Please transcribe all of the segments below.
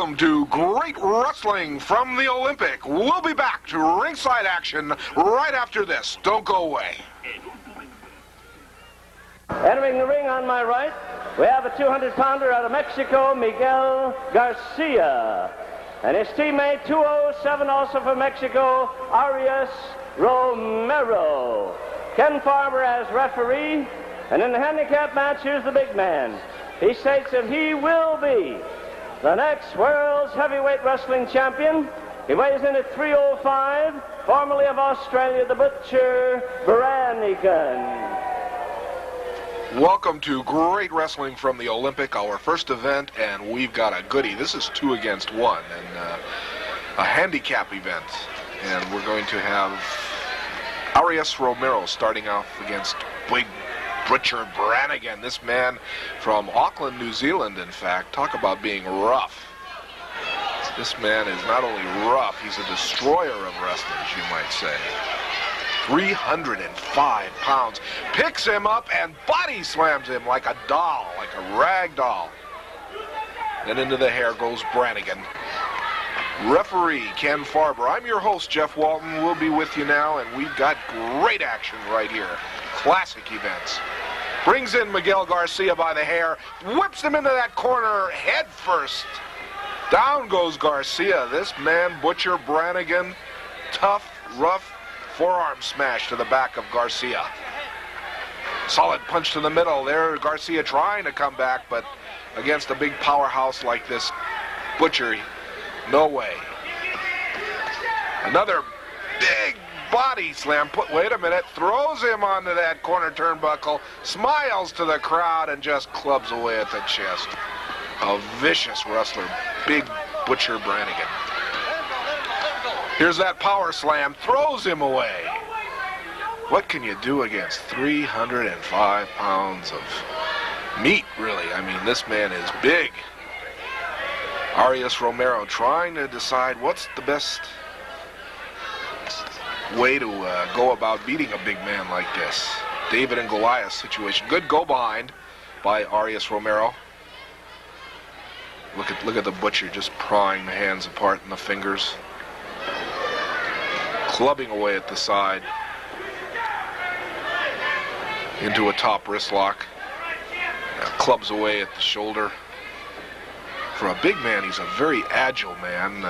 Welcome to Great Wrestling from the Olympic. We'll be back to ringside action right after this. Don't go away. Entering the ring on my right, we have a 200-pounder out of Mexico, Miguel Garcia. And his teammate, 207, also from Mexico, Arias Romero. Ken Farmer as referee. And in the handicap match, here's the big man. He states that he will be the next world's heavyweight wrestling champion. He weighs in at 305, formerly of Australia, the Butcher Branigan. Welcome to Great Wrestling from the Olympic, our first event, and we've got a goodie. This is 2 against 1, and a handicap event. And we're going to have Arias Romero starting off against big Pritchard Branigan. This man from Auckland, New Zealand, in fact. Talk about being rough. This man is not only rough, he's a destroyer of wrestlers, you might say. 305 pounds. Picks him up and body slams him like a doll, like a rag doll. Then into the hair goes Branigan. Referee Ken Farber. I'm your host, Jeff Walton. We'll be with you now, and we've got great action right here. Classic events. Brings in Miguel Garcia by the hair, whips him into that corner head first. Down goes Garcia. This man, Butcher Branigan, tough, rough forearm smash to the back of Garcia. Solid punch to the middle. There, Garcia trying to come back, but against a big powerhouse like this Butcher, no way. Another big body slam. Wait a minute. Throws him onto that corner turnbuckle. Smiles to the crowd and just clubs away at the chest. A vicious wrestler. Big Butcher Branigan. Here's that power slam. Throws him away. What can you do against 305 pounds of meat, really? I mean, this man is big. Arias Romero trying to decide what's the best way to go about beating a big man like this. David and Goliath situation. Good go behind by Arias Romero. Look at the Butcher just prying the hands apart and the fingers. Clubbing away at the side. Into a top wrist lock. Clubs away at the shoulder. For a big man, he's a very agile man.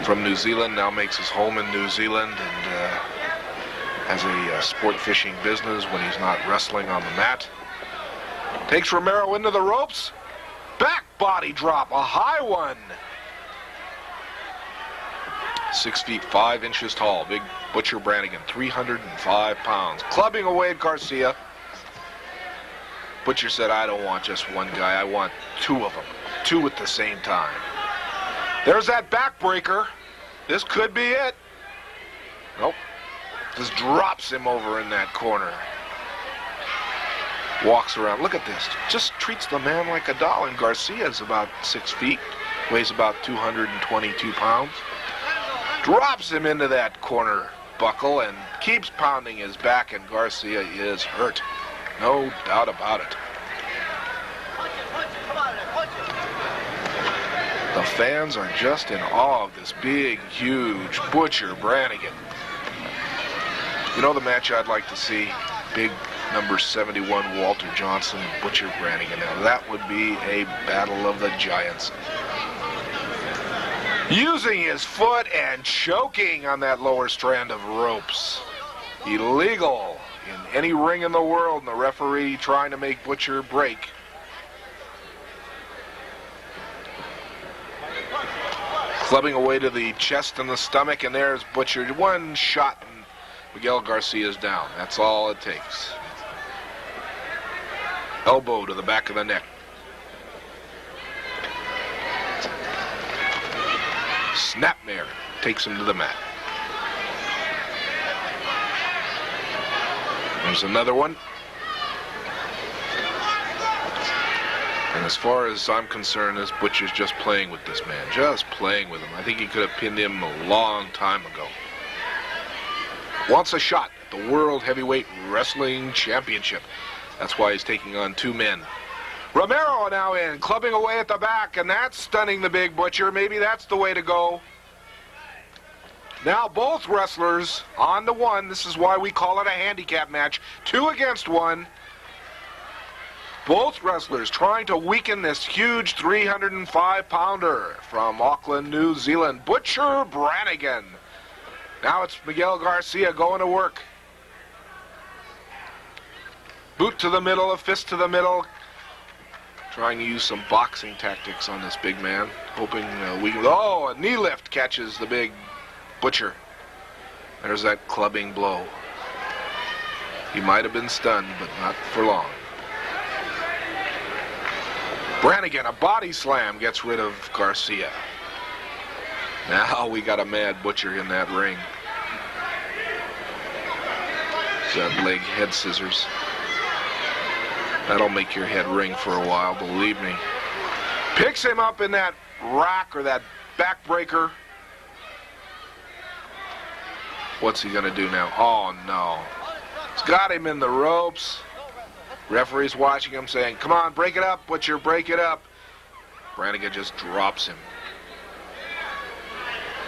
From New Zealand, now makes his home in New Zealand and has a sport fishing business when he's not wrestling on the mat. Takes Romero into the ropes. Back body drop, a high one. 6 feet 5 inches tall, big Butcher Branigan, 305 pounds. Clubbing away at Garcia. Butcher said, I don't want just one guy, I want 2 of them. 2 at the same time. There's that backbreaker. This could be it. Nope. Just drops him over in that corner. Walks around. Look at this. Just treats the man like a doll. And Garcia's about 6 feet. Weighs about 222 pounds. Drops him into that corner buckle and keeps pounding his back, and Garcia is hurt. No doubt about it. The fans are just in awe of this big, huge Butcher Branigan. You know the match I'd like to see? Big number 71 Walter Johnson, Butcher Branigan. Now that would be a battle of the giants. Using his foot and choking on that lower strand of ropes. Illegal in any ring in the world, and the referee trying to make Butcher break. Clubbing away to the chest and the stomach, and there's Butcher. One shot and Miguel Garcia's down. That's all it takes. Elbow to the back of the neck. Snapmare takes him to the mat. There's another one. And as far as I'm concerned, this Butcher's just playing with this man. Just playing with him. I think he could have pinned him a long time ago. Wants a shot at the World Heavyweight Wrestling Championship. That's why he's taking on 2 men. Romero now in, clubbing away at the back, and that's stunning the big butcher. Maybe that's the way to go. Now both wrestlers on to one. This is why we call it a handicap match. 2 against 1. Both wrestlers trying to weaken this huge 305-pounder from Auckland, New Zealand, Butcher Branigan. Now it's Miguel Garcia going to work. Boot to the middle, a fist to the middle. Trying to use some boxing tactics on this big man. Hoping we can... Oh, a knee lift catches the big Butcher. There's that clubbing blow. He might have been stunned, but not for long. Branigan, a body slam, gets rid of Garcia. Now we got a mad Butcher in that ring. That leg head scissors. That'll make your head ring for a while, believe me. Picks him up in that rack or that backbreaker. What's he going to do now? Oh, no. He's got him in the ropes. Referee's watching him saying, come on, break it up, Butcher, break it up. Branigan just drops him.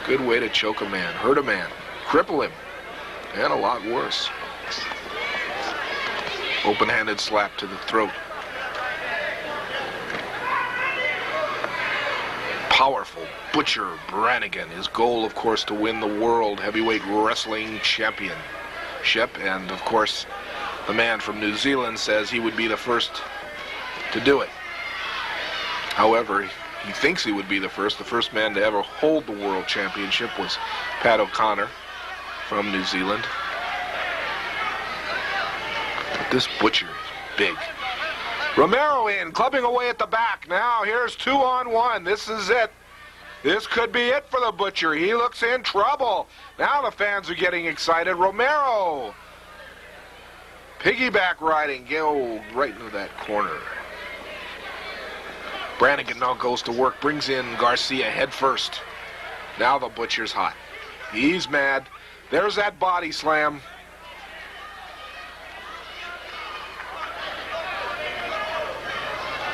Good way to choke a man, hurt a man, cripple him, and a lot worse. Open-handed slap to the throat. Powerful Butcher Branigan. His goal, of course, to win the World Heavyweight Wrestling Championship. And, of course, the man from New Zealand says he would be the first to do it. However, he thinks he would be the first. The first man to ever hold the World Championship was Pat O'Connor from New Zealand. But this Butcher is big. Romero in, clubbing away at the back. Now here's 2-on-1. This is it. This could be it for the Butcher. He looks in trouble. Now the fans are getting excited. Romero. Piggyback riding. Go right into that corner. Branigan now goes to work. Brings in Garcia head first. Now the Butcher's hot. He's mad. There's that body slam.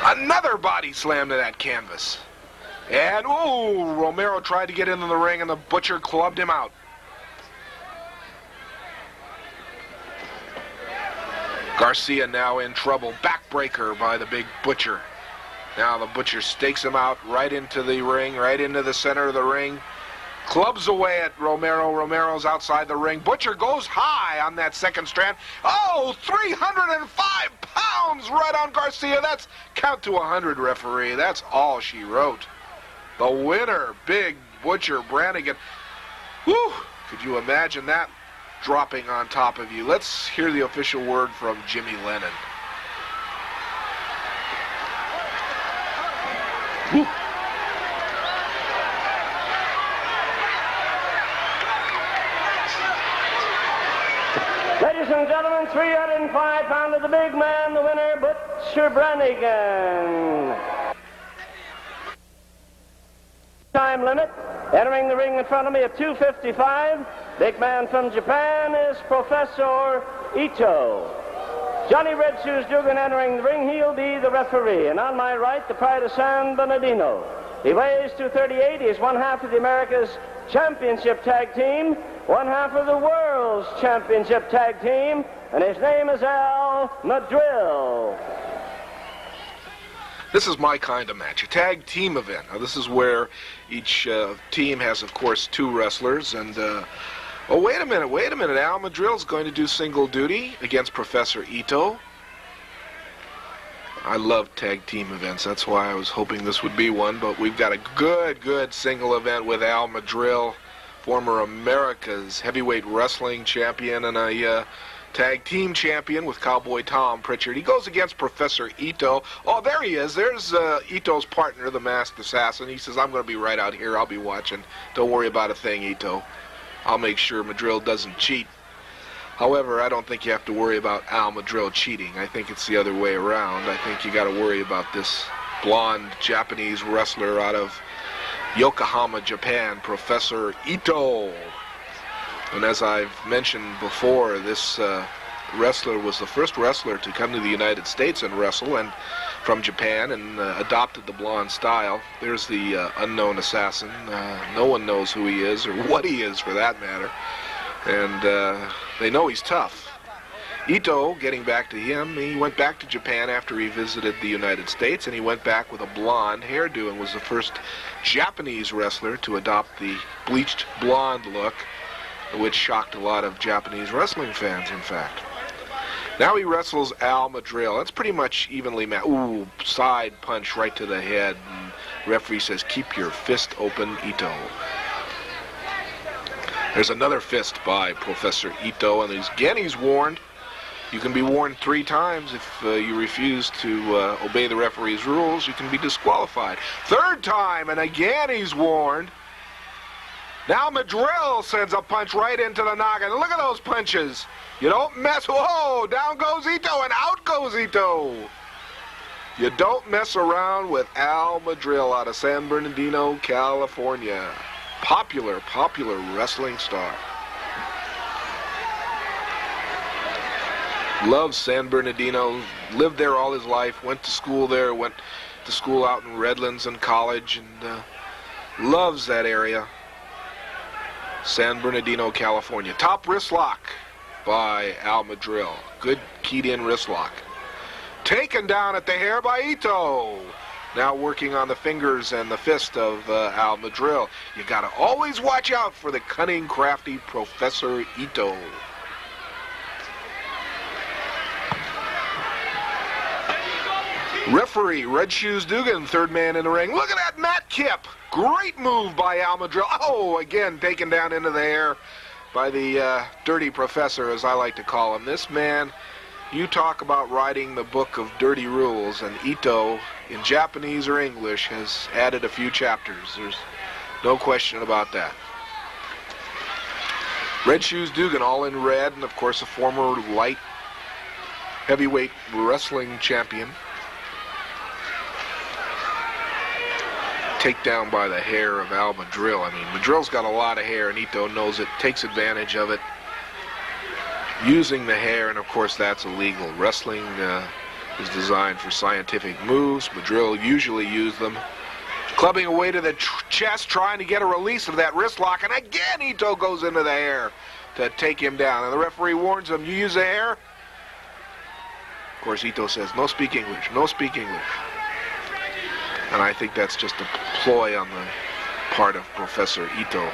Another body slam to that canvas. And, ooh, Romero tried to get into the ring, and the Butcher clubbed him out. Garcia now in trouble. Backbreaker by the big Butcher. Now the Butcher stakes him out right into the ring, right into the center of the ring. Clubs away at Romero. Romero's outside the ring. Butcher goes high on that second strand. Oh, 305 pounds right on Garcia. That's count to 100, referee. That's all she wrote. The winner, big Butcher Branigan. Whew, could you imagine that dropping on top of you? Let's hear the official word from Jimmy Lennon. Whew. Ladies and gentlemen, 305 pounder, the big man, the winner, Butcher Branigan. Time limit. Entering the ring in front of me at 2:55. Big man from Japan is Professor Ito. Johnny Red Shoes Dugan entering the ring. He'll be the referee. And on my right, the pride of San Bernardino. He weighs 238. He's one half of the America's Championship Tag Team, one half of the World's Championship Tag Team, and his name is Madril. This is my kind of match, a tag team event. Now, this is where each team has, of course, 2 wrestlers. And, oh, wait a minute. Al Madril's going to do single duty against Professor Ito. I love tag team events. That's why I was hoping this would be one. But we've got a good single event with Al Madril, former America's heavyweight wrestling champion, and a tag team champion with Cowboy Tom Pritchard. He goes against Professor Ito. Oh, there he is. There's Ito's partner, the Masked Assassin. He says, I'm going to be right out here. I'll be watching. Don't worry about a thing, Ito. I'll make sure Madril doesn't cheat. However, I don't think you have to worry about Al Madril cheating. I think it's the other way around. I think you got to worry about this blonde Japanese wrestler out of Yokohama, Japan, Professor Ito. And as I've mentioned before, this wrestler, was the first wrestler to come to the United States and wrestle, and from Japan, and adopted the blonde style. There's the unknown assassin. No one knows who he is, or what he is for that matter. And they know he's tough. Ito, getting back to him, he went back to Japan after he visited the United States, and he went back with a blonde hairdo and was the first Japanese wrestler to adopt the bleached blonde look, which shocked a lot of Japanese wrestling fans, in fact. Now he wrestles Al Madril. That's pretty much evenly matched. Ooh, side punch right to the head. And referee says, keep your fist open, Ito. There's another fist by Professor Ito, and again he's warned. You can be warned 3 times. If you refuse to obey the referee's rules, you can be disqualified. 3rd time, and again he's warned. Now Madril sends a punch right into the noggin. Look at those punches. You don't mess. Whoa, down goes Ito, and out goes Ito. You don't mess around with Al Madril out of San Bernardino, California. Popular wrestling star. Loves San Bernardino, lived there all his life, went to school there, went to school out in Redlands and college, and loves that area. San Bernardino, California. Top wrist lock by Al Madril. Good keyed-in wrist lock. Taken down at the hair by Ito. Now working on the fingers and the fist of Al Madril. You got to always watch out for the cunning, crafty Professor Ito. Referee, Red Shoes Dugan, 3rd man in the ring. Look at that Matt Kip. Great move by Al Madril. Oh, again, taken down into the air by the dirty professor, as I like to call him. This man, you talk about writing the book of dirty rules, and Ito, in Japanese or English, has added a few chapters. There's no question about that. Red Shoes Dugan, all in red, and of course a former light heavyweight wrestling champion. Takedown by the hair of Al Madril. I mean, Madril's got a lot of hair, and Ito knows it, takes advantage of it, using the hair, and of course that's illegal. Wrestling is designed for scientific moves. Madril usually used them. Clubbing away to the chest, trying to get a release of that wrist lock, and again Ito goes into the hair to take him down, and the referee warns him, you use the hair? Of course, Ito says, no speak English, no speak English. And I think that's just a ploy on the part of Professor Ito.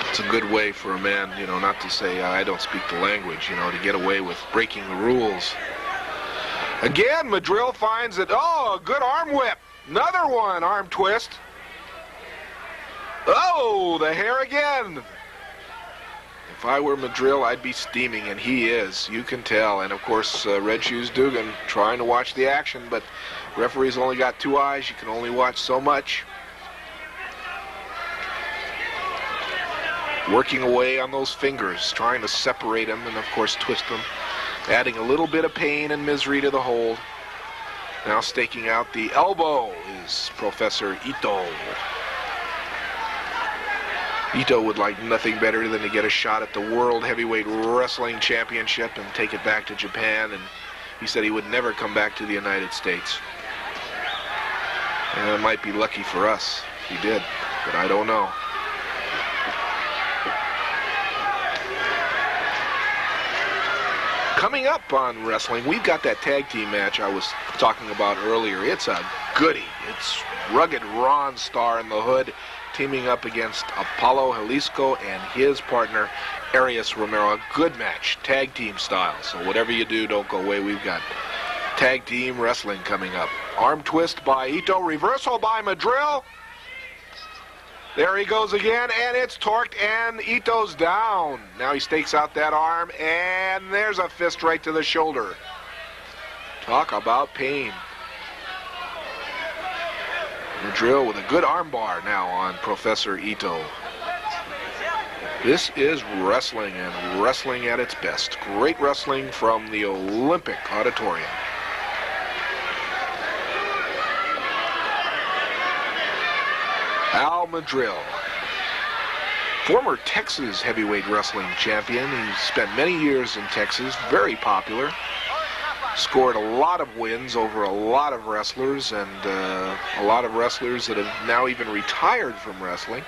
It's a good way for a man, not to say, I don't speak the language, to get away with breaking the rules. Again, Madril finds it. Oh, a good arm whip. Another one, arm twist. Oh, the hair again. If I were Madril, I'd be steaming, and he is. You can tell. And, of course, Red Shoes Dugan trying to watch the action, but referee's only got 2 eyes. You can only watch so much. Working away on those fingers, trying to separate them and, of course, twist them. Adding a little bit of pain and misery to the hold. Now staking out the elbow is Professor Ito. Ito would like nothing better than to get a shot at the World Heavyweight Wrestling Championship and take it back to Japan, and he said he would never come back to the United States. And it might be lucky for us if he did, but I don't know. Coming up on wrestling, we've got that tag team match I was talking about earlier. It's a goodie. It's rugged Ron Starr in the Hood teaming up against Apolo, Jalisco, and his partner, Arias, Romero. A good match, tag team style. So whatever you do, don't go away. We've got tag team wrestling coming up. Arm twist by Ito, reversal by Madril. There he goes again, and it's torqued, and Ito's down. Now he stakes out that arm, and there's a fist right to the shoulder. Talk about pain. Madril with a good armbar now on Professor Ito. This is wrestling, and wrestling at its best. Great wrestling from the Olympic Auditorium. Al Madril. Former Texas heavyweight wrestling champion. He spent many years in Texas, very popular. Scored a lot of wins over a lot of wrestlers, and a lot of wrestlers that have now even retired from wrestling.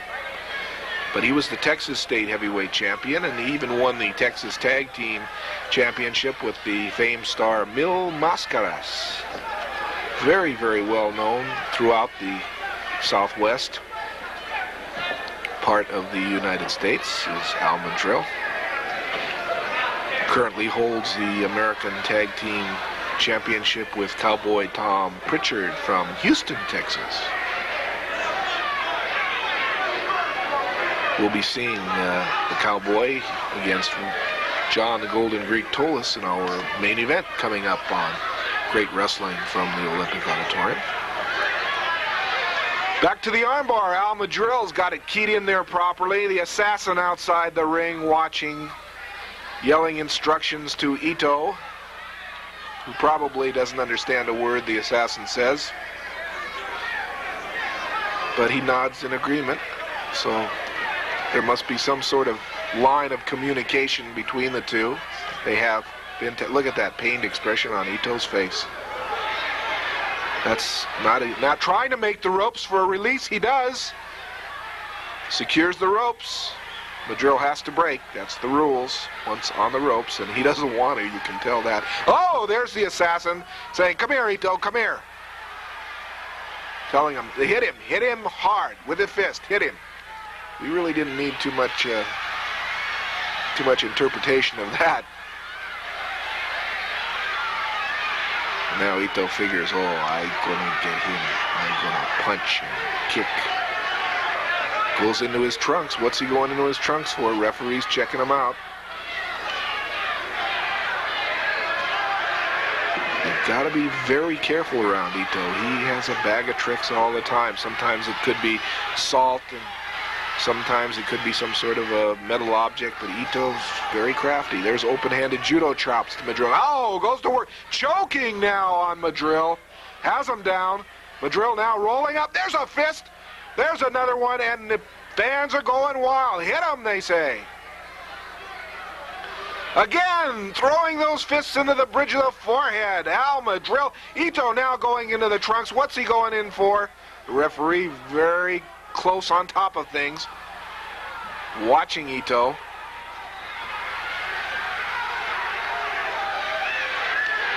But he was the Texas State Heavyweight Champion, and he even won the Texas Tag Team Championship with the famed star Mil Mascaras. Very, very well known throughout the Southwest part of the United States is Al Madril. Currently holds the American Tag Team Championship with Cowboy Tom Pritchard from Houston, Texas. We'll be seeing the Cowboy against John the Golden Greek Tolos in our main event coming up on Great Wrestling from the Olympic Auditorium. Back to the armbar. Al Madril's got it keyed in there properly. The assassin outside the ring watching, yelling instructions to Ito, who probably doesn't understand a word the assassin says. But he nods in agreement, so there must be some sort of line of communication between the two. They have been, look at that pained expression on Ito's face. That's not trying to make the ropes for a release. He does. Secures the ropes. Madril has to break. That's the rules once on the ropes, and he doesn't want to. You can tell that. Oh, there's the assassin saying, come here, Ito, come here. Telling him, hit him hard with a fist, hit him. We really didn't need too much interpretation of that. And now Ito figures, oh, I'm gonna get him. I'm gonna punch and kick. Goes into his trunks. What's he going into his trunks for? Referee's checking him out. You've got to be very careful around Ito. He has a bag of tricks all the time. Sometimes it could be salt, and sometimes it could be some sort of a metal object, but Ito's very crafty. There's open-handed judo chops to Madril. Oh, goes to work. Choking now on Madril. Has him down. Madril now rolling up. There's a fist. There's another one, and the fans are going wild. Hit him, they say. Again, throwing those fists into the bridge of the forehead. Al Madril. Ito now going into the trunks. What's he going in for? The referee very close on top of things, watching Ito.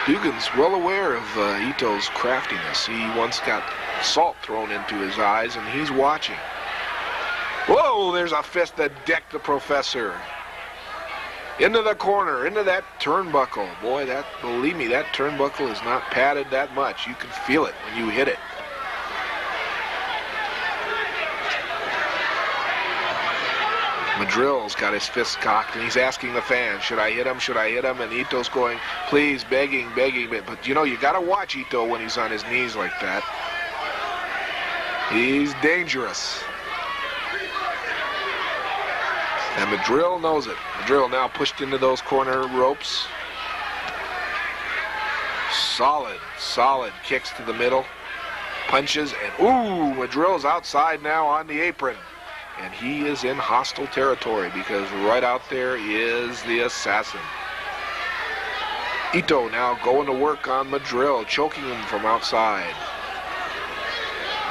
Dugan's well aware of Ito's craftiness. He once got salt thrown into his eyes, and he's watching. Whoa, there's a fist that decked the professor. Into the corner, into that turnbuckle. Boy, believe me, that turnbuckle is not padded that much. You can feel it when you hit it. Madril's got his fist cocked, and he's asking the fans, should I hit him, should I hit him? And Ito's going, please, begging. But, you know, you got to watch Ito when he's on his knees like that. He's dangerous. And Madril knows it. Madril now pushed into those corner ropes. Solid kicks to the middle. Punches, and ooh, Madril's outside now on the apron. And he is in hostile territory because right out there is the assassin. Ito now going to work on Madril, choking him from outside.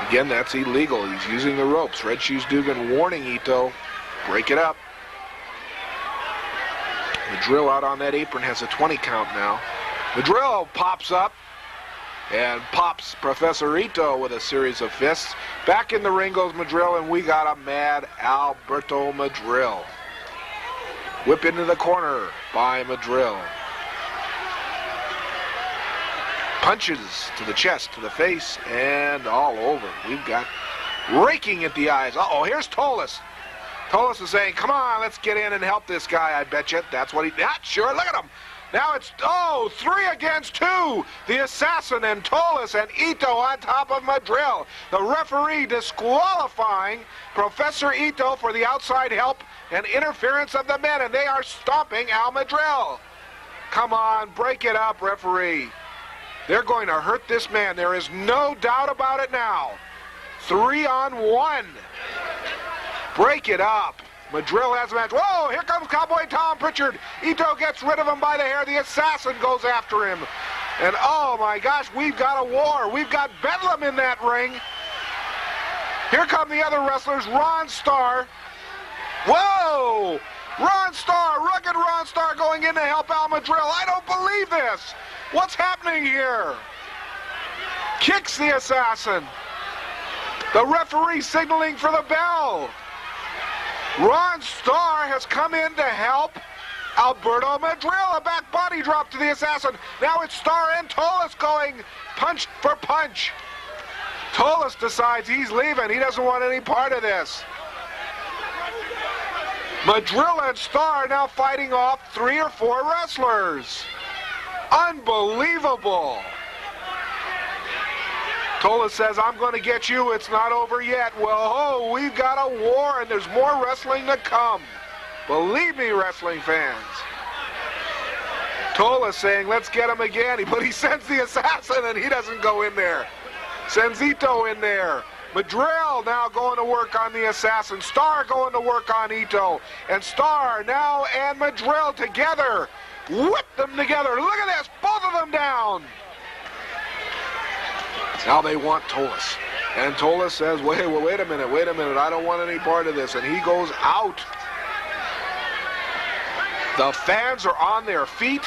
Again, that's illegal. He's using the ropes. Red Shoes Dugan warning Ito, break it up. Madril out on that apron has a 20 count now. Madril pops up and pops Professor Ito with a series of fists. Back in the ring goes Madril, and we got a mad Alberto Madril. Whip into the corner by Madril. Punches to the chest, to the face, and all over. We've got raking at the eyes. Uh-oh, here's Tolos. Tolos is saying, come on, let's get in and help this guy, I bet you. That's what not sure. Look at him. Now it's, 3 against 2. The assassin and Tolos and Ito on top of Madril. The referee disqualifying Professor Ito for the outside help and interference of the men, and they are stomping Al Madril. Come on, break it up, referee. They're going to hurt this man. There is no doubt about it now. 3 on 1. Break it up. Madril has a match. Whoa, here comes Cowboy Tom Pritchard. Ito gets rid of him by the hair. The assassin goes after him. And oh my gosh, we've got a war. We've got Bedlam in that ring. Here come the other wrestlers. Ron Starr. Whoa! Ron Starr, rugged Ron Starr going in to help out Madril. I don't believe this. What's happening here? Kicks the assassin. The referee signaling for the bell. Ron Starr has come in to help Alberto Madril. A back body drop to the assassin. Now it's Starr and Tolos going punch for punch. Tolos decides he's leaving. He doesn't want any part of this. Madril and Starr now fighting off 3 or 4 wrestlers. Unbelievable. Tolos says, I'm going to get you. It's not over yet. Well, we've got a war, and there's more wrestling to come. Believe me, wrestling fans. Tolos saying, let's get him again. But he sends the assassin, and he doesn't go in there. Sends Ito in there. Madril now going to work on the assassin. Starr going to work on Ito. And Starr now and Madril together. Whip them together. Look at this. Both of them down. Now they want Tolos. And Tolos says, wait a minute. I don't want any part of this. And he goes out. The fans are on their feet.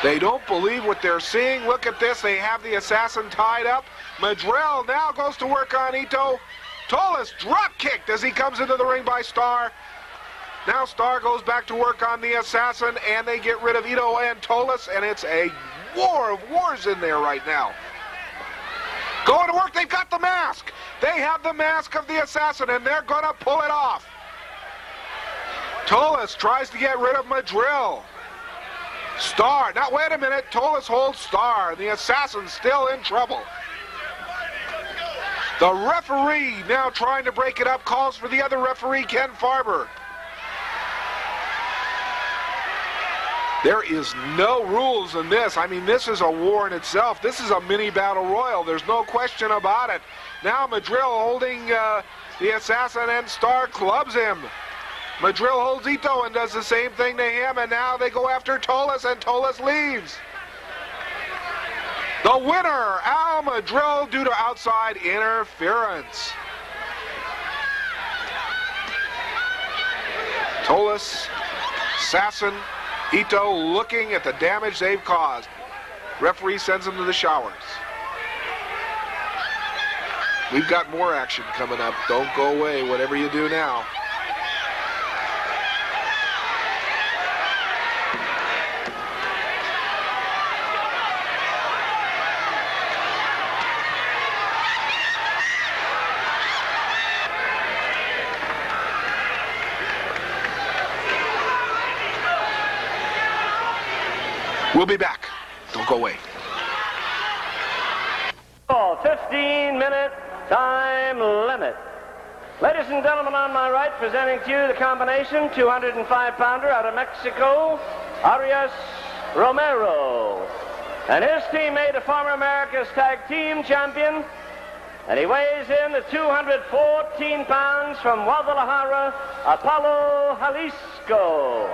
They don't believe what they're seeing. Look at this. They have the assassin tied up. Madril now goes to work on Ito. Tolos drop kicked as he comes into the ring by Starr. Now Starr goes back to work on the assassin, and they get rid of Ito and Tolos, and it's a war of wars in there right now. Going to work, they've got the mask. They have the mask of the assassin, and they're going to pull it off. Tolos tries to get rid of Madril. Starr, now wait a minute, Tolos holds Starr. The assassin's still in trouble. The referee now trying to break it up, calls for the other referee, Ken Farber. There is no rules in this. I mean, this is a war in itself. This is a mini battle royal. There's no question about it. Now Madril holding the assassin, and Starr clubs him. Madril holds Ito and does the same thing to him, and now they go after Tolos, and Tolos leaves. The winner, Al Madril, due to outside interference. Tolos, assassin, Ito looking at the damage they've caused. Referee sends them to the showers. We've got more action coming up. Don't go away, whatever you do now. We'll be back. Don't go away. 15-minute time limit. Ladies and gentlemen, on my right, presenting to you the combination 205-pounder out of Mexico, Arias Romero. And his teammate, a former America's Tag Team Champion, and he weighs in at 214 pounds from Guadalajara, Apolo, Jalisco.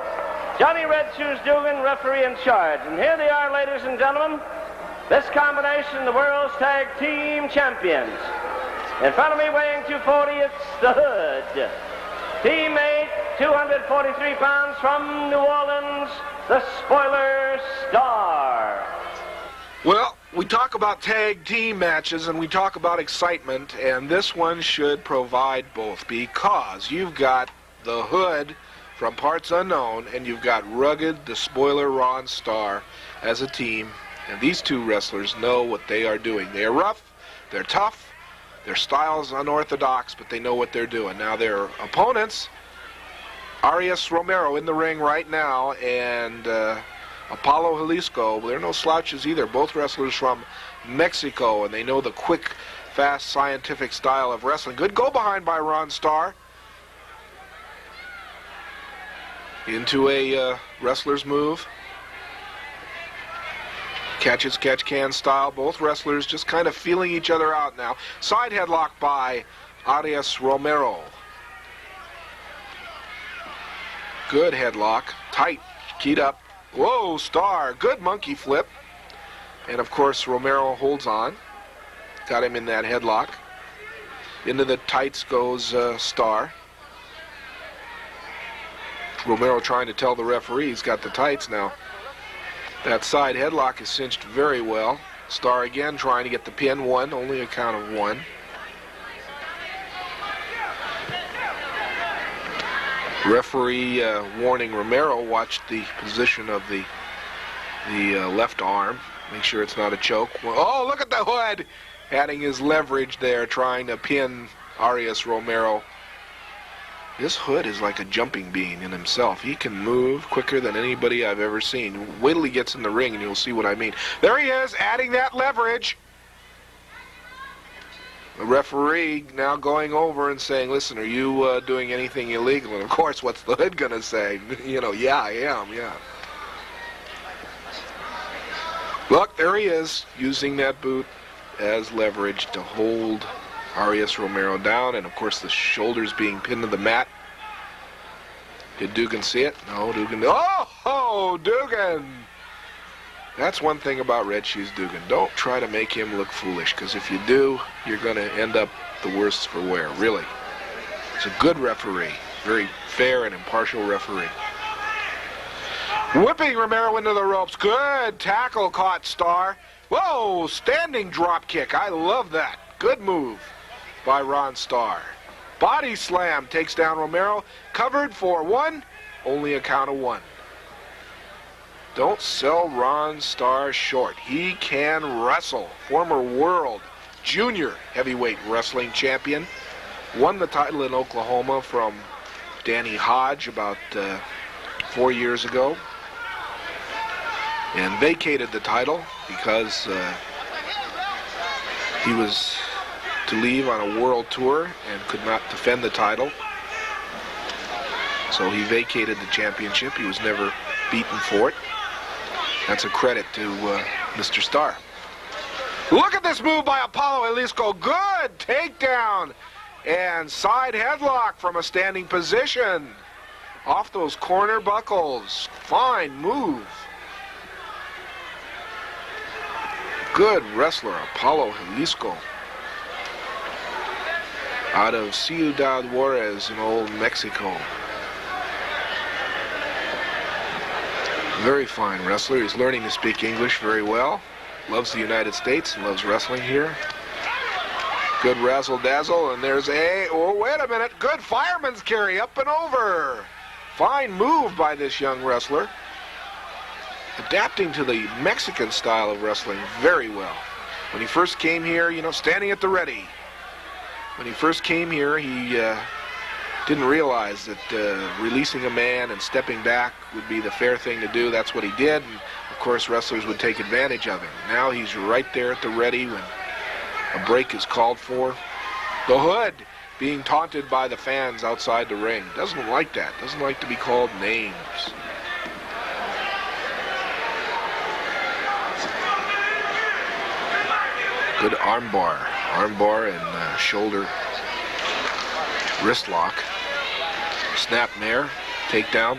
Johnny Red Shoes Dugan, referee in charge. And here they are, ladies and gentlemen. This combination, the world's Tag Team Champions. In front of me, weighing 240, it's the Hood. Teammate, 243 pounds from New Orleans, the Spoiler Starr. Well, we talk about tag team matches and we talk about excitement, and this one should provide both, because you've got the Hood from Parts Unknown, and you've got rugged, the Spoiler Ron Starr as a team, and these two wrestlers know what they are doing. They are rough, they're tough, their style's unorthodox, but they know what they're doing. Now their opponents, Arias Romero in the ring right now, and Apolo, Jalisco, they're no slouches either. Both wrestlers from Mexico, and they know the quick, fast, scientific style of wrestling. Good go behind by Ron Starr. Into a wrestler's move. Catch as catch can style. Both wrestlers just kind of feeling each other out now. Side headlock by Arias Romero. Good headlock. Tight. Keyed up. Whoa, Starr. Good monkey flip. And, of course, Romero holds on. Got him in that headlock. Into the tights goes Starr. Romero trying to tell the referee he's got the tights now. That side headlock is cinched very well. Starr again trying to get the pin. One, only a count of one. Referee warning Romero, watch the position of the left arm. Make sure it's not a choke. Oh, look at the Hood! Adding his leverage there, trying to pin Arias Romero. This Hood is like a jumping bean in himself. He can move quicker than anybody I've ever seen. Wait till he gets in the ring and you'll see what I mean. There he is, adding that leverage. The referee now going over and saying, listen, are you doing anything illegal? And of course, what's the Hood going to say? You know, yeah, I am, yeah. Look, there he is, using that boot as leverage to hold Arias Romero down, and of course the shoulders being pinned to the mat. Did Dugan see it? No, Dugan. Oh, Dugan! That's one thing about Red Shoes Dugan. Don't try to make him look foolish, because if you do, you're going to end up the worse for wear, really. He's a good referee, very fair and impartial referee. Whipping Romero into the ropes. Good tackle caught Starr. Whoa, standing drop kick. I love that. Good move by Ron Starr. Body slam takes down Romero. Covered for one. Only a count of one. Don't sell Ron Starr short. He can wrestle. Former world junior heavyweight wrestling champion. Won the title in Oklahoma from Danny Hodge about 4 years ago. And vacated the title because he was to leave on a world tour and could not defend the title. So he vacated the championship. He was never beaten for it. That's a credit to Mr. Starr. Look at this move by Apolo Jalisco. Good takedown and side headlock from a standing position. Off those corner buckles. Fine move. Good wrestler, Apolo Jalisco. Out of Ciudad Juarez in old Mexico. Very fine wrestler. He's learning to speak English very well. Loves the United States and loves wrestling here. Good razzle-dazzle, and there's oh, wait a minute. Good fireman's carry, up and over. Fine move by this young wrestler. Adapting to the Mexican style of wrestling very well. When he first came here, you know, standing at the ready. When he first came here, he didn't realize that releasing a man and stepping back would be the fair thing to do. That's what he did, and of course wrestlers would take advantage of him. Now he's right there at the ready when a break is called for. The Hood being taunted by the fans outside the ring. Doesn't like that. Doesn't like to be called names. Good armbar. Armbar and shoulder wrist lock. Snap nair. Takedown.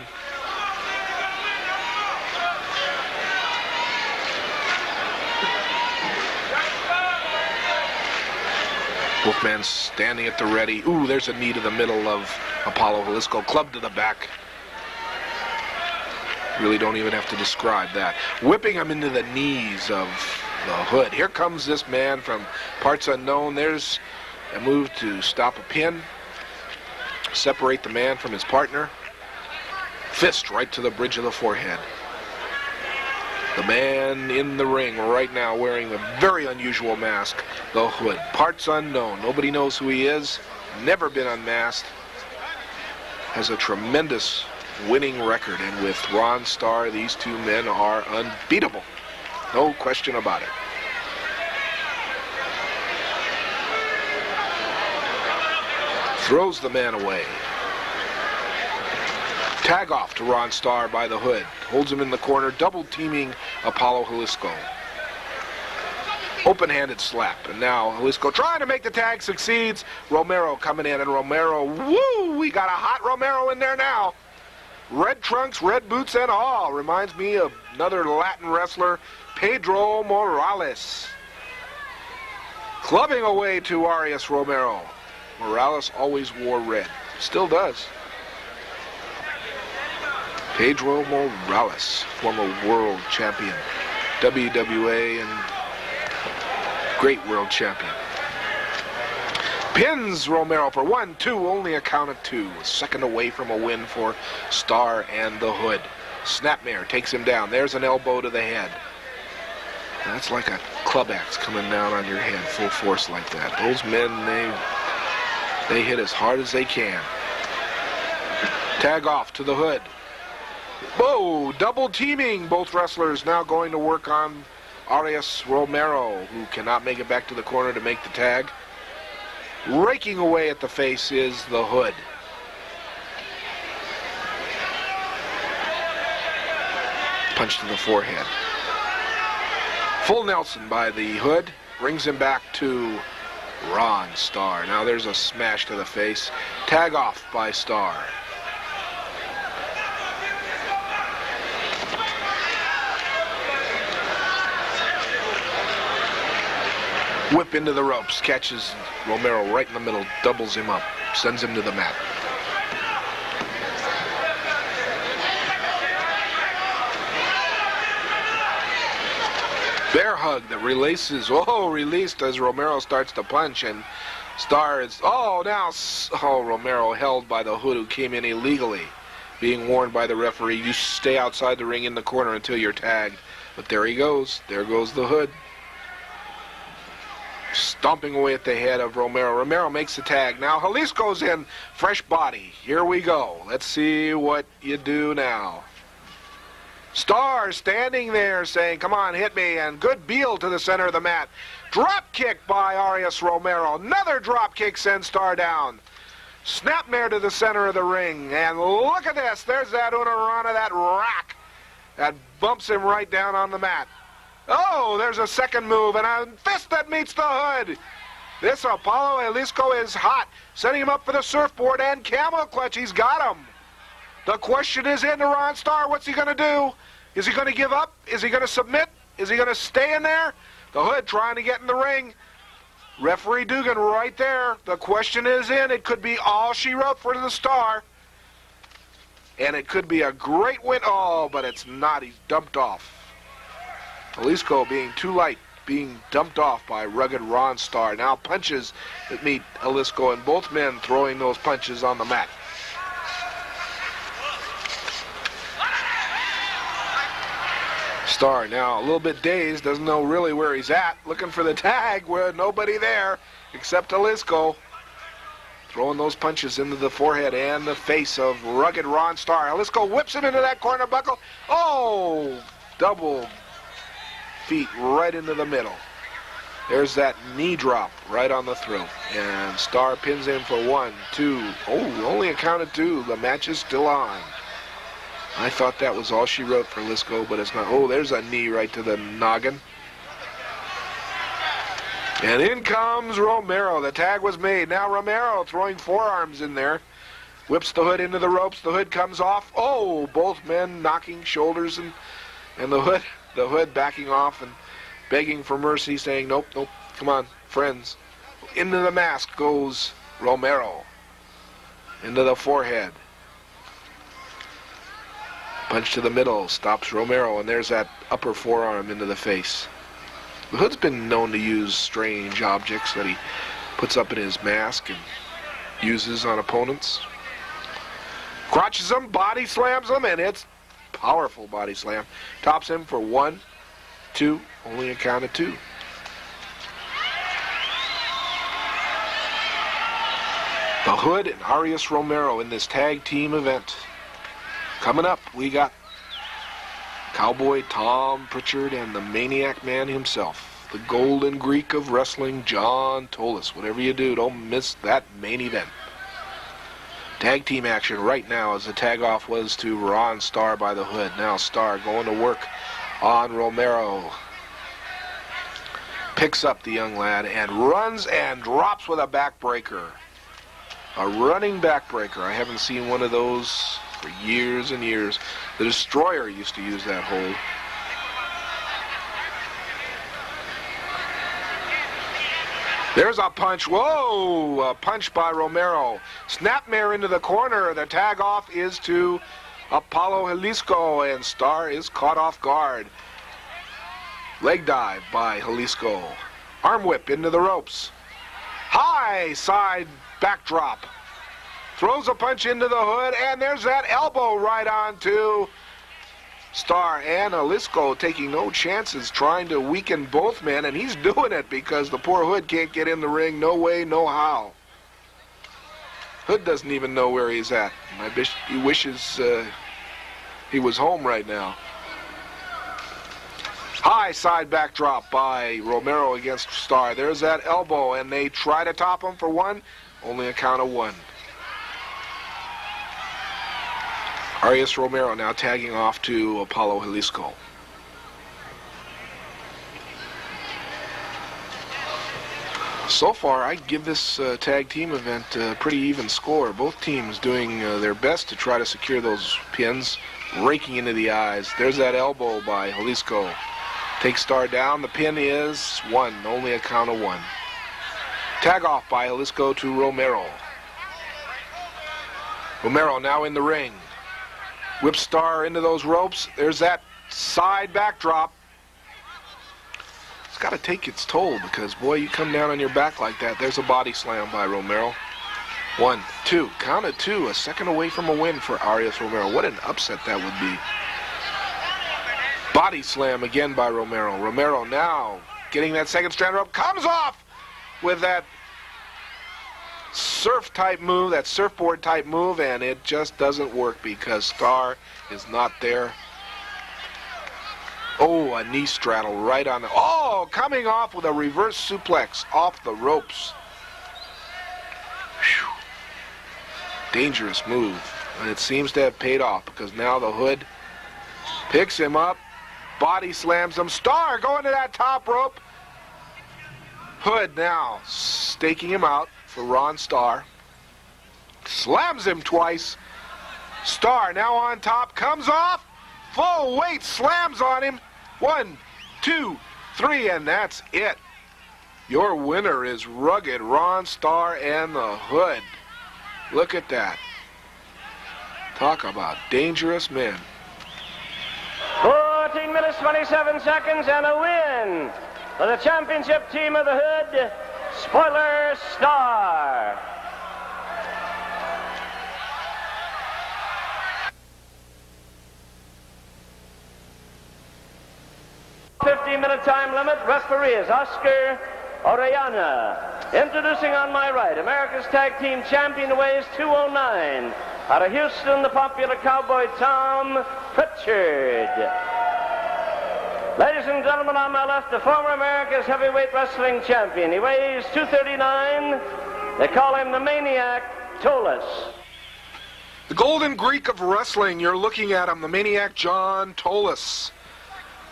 Wolfman standing at the ready. Ooh, there's a knee to the middle of Apolo Jalisco. Club to the back. Really don't even have to describe that. Whipping him into the knees of the Hood. Here comes this man from parts unknown. There's a move to stop a pin. Separate the man from his partner. Fist right to the bridge of the forehead. The man in the ring right now wearing a very unusual mask, the Hood. Parts unknown. Nobody knows who he is. Never been unmasked. Has a tremendous winning record. And with Ron Starr, these two men are unbeatable. No question about it. Throws the man away. Tag off to Ron Starr by the Hood. Holds him in the corner, double teaming Apolo Jalisco. Open-handed slap. And now Jalisco trying to make the tag, succeeds. Romero coming in, and Romero, woo! We got a hot Romero in there now. Red trunks, red boots and all. Reminds me of another Latin wrestler, Pedro Morales. Clubbing away to Arias Romero. Morales always wore red. Still does. Pedro Morales, former world champion, WWA and great world champion. Pins Romero for 1, 2, only a count of 2. A second away from a win for Starr and the Hood. Snapmare takes him down. There's an elbow to the head. That's like a club axe coming down on your head full force like that. Those men, they hit as hard as they can. Tag off to the Hood. Whoa, double teaming. Both wrestlers now going to work on Arias Romero, who cannot make it back to the corner to make the tag. Raking away at the face is the Hood. Punch to the forehead. Full Nelson by the Hood. Brings him back to Ron Starr. Now there's a smash to the face. Tag off by Starr. Whip into the ropes, catches Romero right in the middle, doubles him up, sends him to the mat. Bear hug that releases, released as Romero starts to punch, and Starr is, Romero held by the Hood, who came in illegally, being warned by the referee, you stay outside the ring in the corner until you're tagged. But there he goes, there goes the Hood. Stomping away at the head of Romero. Romero makes the tag. Now Jalisco's in. Fresh body. Here we go. Let's see what you do now. Starr standing there saying, come on, hit me. And good Beal to the center of the mat. Drop kick by Arias Romero. Another drop kick sends Starr down. Snapmare to the center of the ring. And look at this. There's that Unarana, that rack. That bumps him right down on the mat. Oh, there's a second move, and a fist that meets the Hood. This Apolo Jalisco is hot, setting him up for the surfboard and camel clutch. He's got him. The question is into Ron Starr. What's he going to do? Is he going to give up? Is he going to submit? Is he going to stay in there? The Hood trying to get in the ring. Referee Dugan right there. The question is in. It could be all she wrote for the Starr. And it could be a great win. Oh, but it's not. He's dumped off. Jalisco being too light, being dumped off by rugged Ron Starr. Now punches that meet Jalisco, and both men throwing those punches on the mat. Starr now a little bit dazed, doesn't know really where he's at, looking for the tag where nobody there except Jalisco. Throwing those punches into the forehead and the face of rugged Ron Starr. Jalisco whips him into that corner buckle. Oh, double feet right into the middle. There's that knee drop right on the throat. And Starr pins him for 1, 2. Oh, only a count of 2. The match is still on. I thought that was all she wrote for Jalisco, but it's not. Oh, there's a knee right to the noggin. And in comes Romero. The tag was made. Now Romero throwing forearms in there. Whips the Hood into the ropes. The Hood comes off. Oh, both men knocking shoulders, and the Hood backing off and begging for mercy, saying, nope, come on, friends. Into the mask goes Romero. Into the forehead. Punch to the middle, stops Romero, and there's that upper forearm into the face. The Hood's been known to use strange objects that he puts up in his mask and uses on opponents. Crotches him, body slams him, and it's powerful body slam. Tops him for 1, 2, only a count of 2. The Hood and Arias Romero in this tag team event. Coming up, we got Cowboy Tom Pritchard and the Maniac Man himself, the Golden Greek of wrestling, John Tolos. Whatever you do, don't miss that main event. Tag team action right now as the tag off was to Ron Starr by the Hood. Now Starr going to work on Romero. Picks up the young lad and runs and drops with a backbreaker. A running backbreaker. I haven't seen one of those for years and years. The Destroyer used to use that hold. There's a punch. Whoa! A punch by Romero. Snapmare into the corner. The tag off is to Apolo Jalisco, and Starr is caught off guard. Leg dive by Jalisco. Arm whip into the ropes. High side backdrop. Throws a punch into the hood, and there's that elbow right on to Starr, and Jalisco taking no chances, trying to weaken both men, and he's doing it because the poor Hood can't get in the ring. No way, no how. Hood doesn't even know where he's at. He wishes he was home right now. High side backdrop by Romero against Starr. There's that elbow, and they try to top him for one. Only a count of one. Arias Romero now tagging off to Apolo Jalisco. So far, I'd give this tag team event a pretty even score. Both teams doing their best to try to secure those pins, raking into the eyes. There's that elbow by Jalisco. Takes Starr down. The pin is one, only a count of one. Tag off by Jalisco to Romero. Romero now in the ring. Whips Starr into those ropes. There's that side backdrop. It's got to take its toll because, boy, you come down on your back like that. There's a body slam by Romero. 1, 2. Count of two. A second away from a win for Arias Romero. What an upset that would be. Body slam again by Romero. Romero now getting that second strand rope. Comes off with that surf type move, that surfboard type move, and it just doesn't work because Starr is not there. Oh, a knee straddle right on the... Oh, coming off with a reverse suplex off the ropes. Whew. Dangerous move, and it seems to have paid off because now the Hood picks him up, body slams him. Starr going to that top rope. Hood now staking him out for Ron Starr. Slams him twice. Starr now on top, comes off, full weight, slams on him. 1, 2, 3, and that's it. Your winner is rugged Ron Starr and the Hood. Look at that. Talk about dangerous men. 14 minutes, 27 seconds, and a win for the championship team of the Hood, Spoiler Starr. Minute time limit. Referee is Oscar Orellana. Introducing on my right, America's Tag Team Champion, weighs 209. Out of Houston, the popular Cowboy Tom Pritchard. Ladies and gentlemen, on my left, the former America's Heavyweight Wrestling Champion. He weighs 239. They call him the Maniac, Tolos. The Golden Greek of wrestling, you're looking at him, the Maniac John Tolos.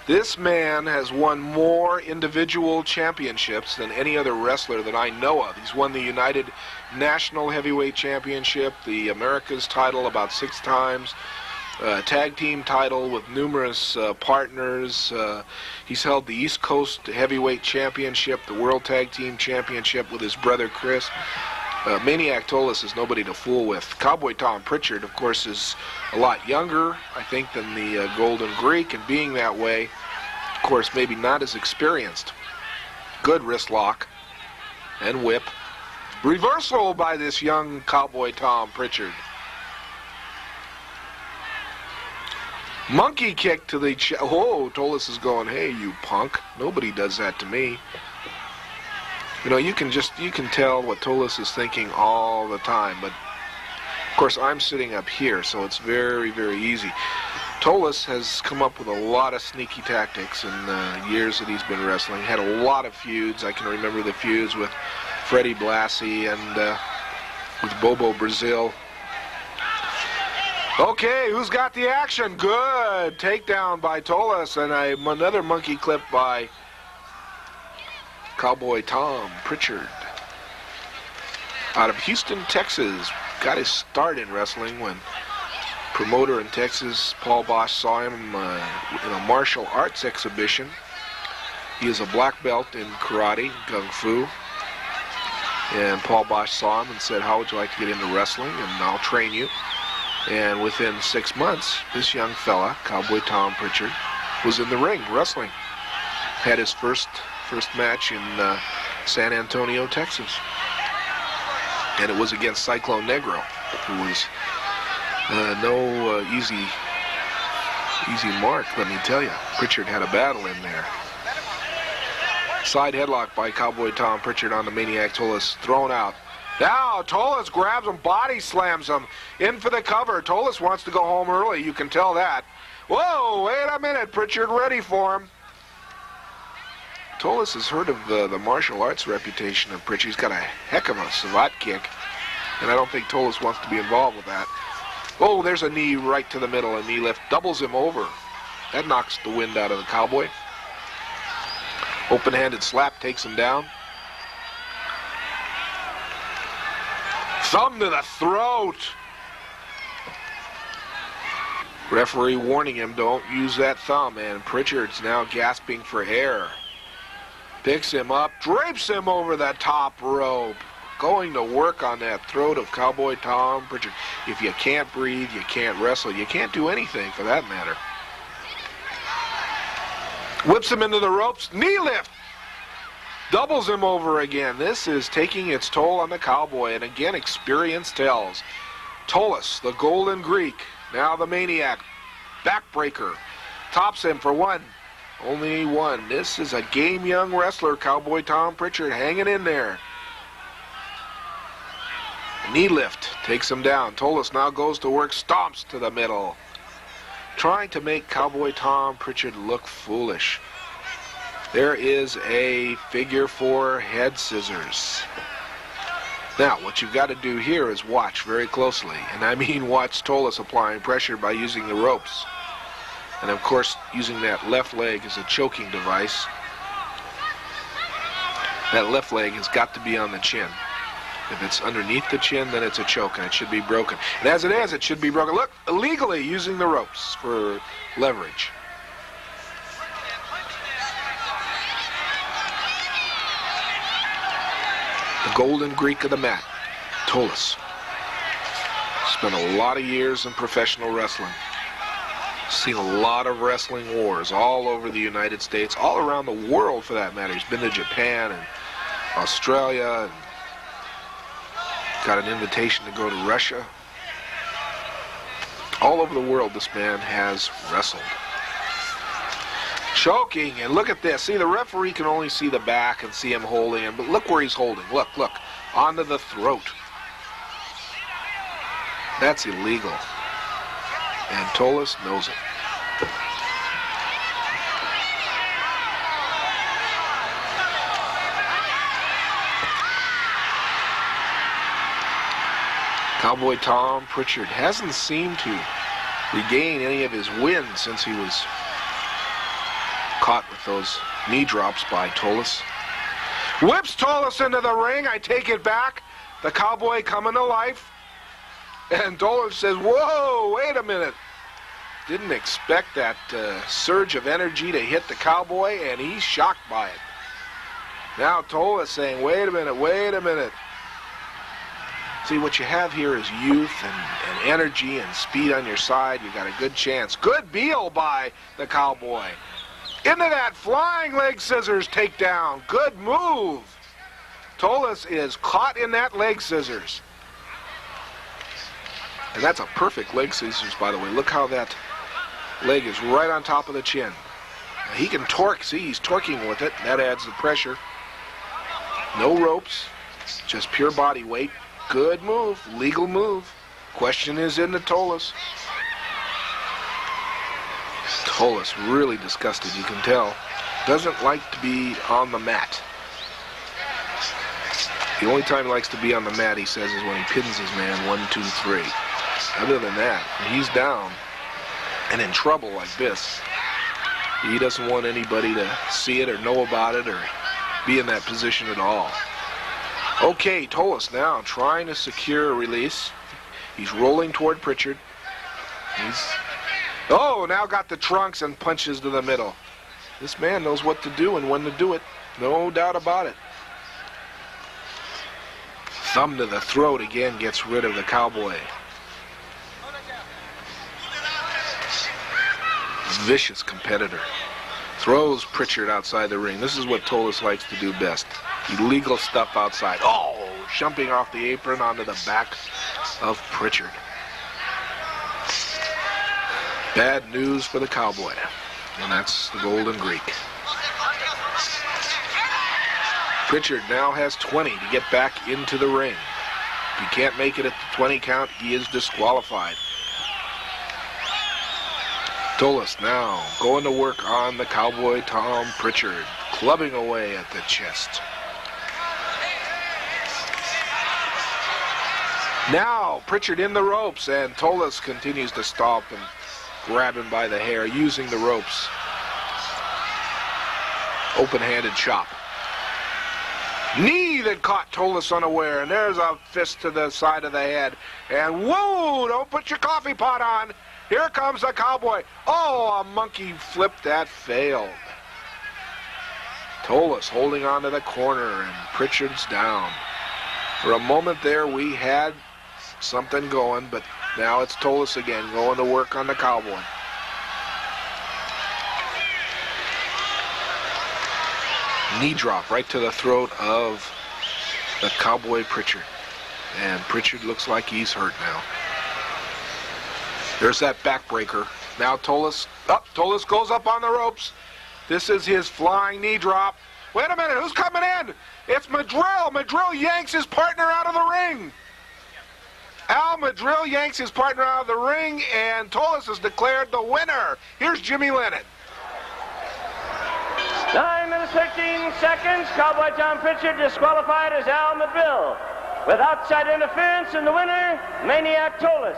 This man has won more individual championships than any other wrestler that I know of. He's won the United National Heavyweight Championship, the America's title about 6 times, tag team title with numerous partners. He's held the East Coast Heavyweight Championship, the World Tag Team Championship with his brother Chris. Maniac Tolos is nobody to fool with. Cowboy Tom Pritchard, of course, is a lot younger, I think, than the Golden Greek, and being that way, of course, maybe not as experienced. Good wrist lock and whip. Reversal by this young Cowboy Tom Pritchard. Monkey kick to the oh, Tolos is going, hey, you punk. Nobody does that to me. You know, you can tell what Tolos is thinking all the time, but of course I'm sitting up here, so it's very, very easy. Tolos has come up with a lot of sneaky tactics in the years that he's been wrestling. Had a lot of feuds. I can remember the feuds with Freddie Blassie and with Bobo Brazil. Okay, who's got the action? Good takedown by Tolos, and another monkey clip by Cowboy Tom Pritchard. Out of Houston, Texas. Got his start in wrestling when promoter in Texas, Paul Bosch, saw him in a martial arts exhibition. He is a black belt in karate, kung fu. And Paul Bosch saw him and said, how would you like to get into wrestling? And I'll train you. And within 6 months, this young fella, Cowboy Tom Pritchard, was in the ring wrestling. Had his first match in San Antonio, Texas. And it was against Cyclone Negro, who was no easy mark, let me tell you. Pritchard had a battle in there. Side headlock by Cowboy Tom Pritchard on the Maniac Tolos, thrown out. Now Tolos grabs him, body slams him, in for the cover. Tolos wants to go home early, you can tell that. Whoa, wait a minute, Pritchard ready for him. Tolos has heard of the martial arts reputation of Pritchard. He's got a heck of a savate kick, and I don't think Tolos wants to be involved with that. Oh, there's a knee right to the middle, a knee lift, doubles him over. That knocks the wind out of the Cowboy. Open-handed slap takes him down. Thumb to the throat. Referee warning him, don't use that thumb, and Pritchard's now gasping for air. Picks him up, drapes him over the top rope. Going to work on that throat of Cowboy Tom Pritchard. If you can't breathe, you can't wrestle. You can't do anything for that matter. Whips him into the ropes, knee lift. Doubles him over again. This is taking its toll on the Cowboy, and again, experience tells. Tolos, the Golden Greek, now the Maniac, backbreaker, tops him for one. Only one. This is a game young wrestler, Cowboy Tom Pritchard, hanging in there. Knee lift takes him down. Tolos now goes to work, stomps to the middle, trying to make Cowboy Tom Pritchard look foolish. There is a figure 4 head scissors. Now, what you've got to do here is watch very closely, and I mean watch Tolos applying pressure by using the ropes. And of course, using that left leg as a choking device. That left leg has got to be on the chin. If it's underneath the chin, then it's a choke, and it should be broken. And as it is, it should be broken. Look, illegally using the ropes for leverage. The Golden Greek of the mat, Tolos. Spent a lot of years in professional wrestling. Seen a lot of wrestling wars all over the United States, all around the world for that matter. He's been to Japan and Australia, and got an invitation to go to Russia. All over the world this man has wrestled. Choking, and look at this. See, the referee can only see the back and see him holding him, but look where he's holding. Look, look, onto the throat. That's illegal. And Tolos knows it. Cowboy Tom Pritchard hasn't seemed to regain any of his wins since he was caught with those knee drops by Tolos. Whips Tolos into the ring. I take it back. The Cowboy coming to life. And Tolos says, whoa, wait a minute. Didn't expect that surge of energy to hit the Cowboy, and he's shocked by it. Now Tolos saying, wait a minute, wait a minute. See, what you have here is youth and energy and speed on your side. You got a good chance. Good deal by the Cowboy. Into that flying leg scissors takedown. Good move. Tolos is caught in that leg scissors. And that's a perfect leg scissors, by the way. Look how that leg is right on top of the chin. Now, he can torque. See, he's torquing with it. That adds the pressure. No ropes, just pure body weight. Good move, legal move. Question is into Tolos. Tolos really disgusted, you can tell. Doesn't like to be on the mat. The only time he likes to be on the mat, he says, is when he pins his man 1, 2, 3. Other than that, when he's down and in trouble like this, he doesn't want anybody to see it or know about it or be in that position at all. Okay, Tolos now trying to secure a release. He's rolling toward Pritchard. Now got the trunks and punches to the middle. This man knows what to do and when to do it. No doubt about it. Thumb to the throat again gets rid of the Cowboy. Vicious competitor. Throws Pritchard outside the ring. This is what Tolos likes to do best. Illegal stuff outside. Jumping off the apron onto the back of Pritchard. Bad news for the Cowboy. And that's the Golden Greek. Pritchard now has 20 to get back into the ring. If he can't make it at the 20 count, he is disqualified. Tolos now going to work on the Cowboy Tom Pritchard, clubbing away at the chest. Now Pritchard in the ropes, and Tolos continues to stomp and grab him by the hair using the ropes. Open-handed chop. Knee that caught Tolos unaware, and there's a fist to the side of the head. And whoa, don't put your coffee pot on. Here comes the Cowboy. A monkey flip that failed. Tolos holding on to the corner, and Pritchard's down. For a moment there, we had something going, but now it's Tolos again going to work on the Cowboy. Knee drop right to the throat of the Cowboy Pritchard. And Pritchard looks like he's hurt now. There's that backbreaker. Now Tolos goes up on the ropes. This is his flying knee drop. Wait a minute, who's coming in? It's Madril. Madril yanks his partner out of the ring. Madril yanks his partner out of the ring, and Tolos is declared the winner. Here's Jimmy Lennon. 9 minutes, 13 seconds. Cowboy Tom Pritchard disqualified as Madril. With outside interference, and the winner, Maniac Tolos.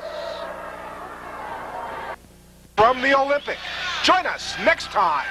From the Olympic. Join us next time.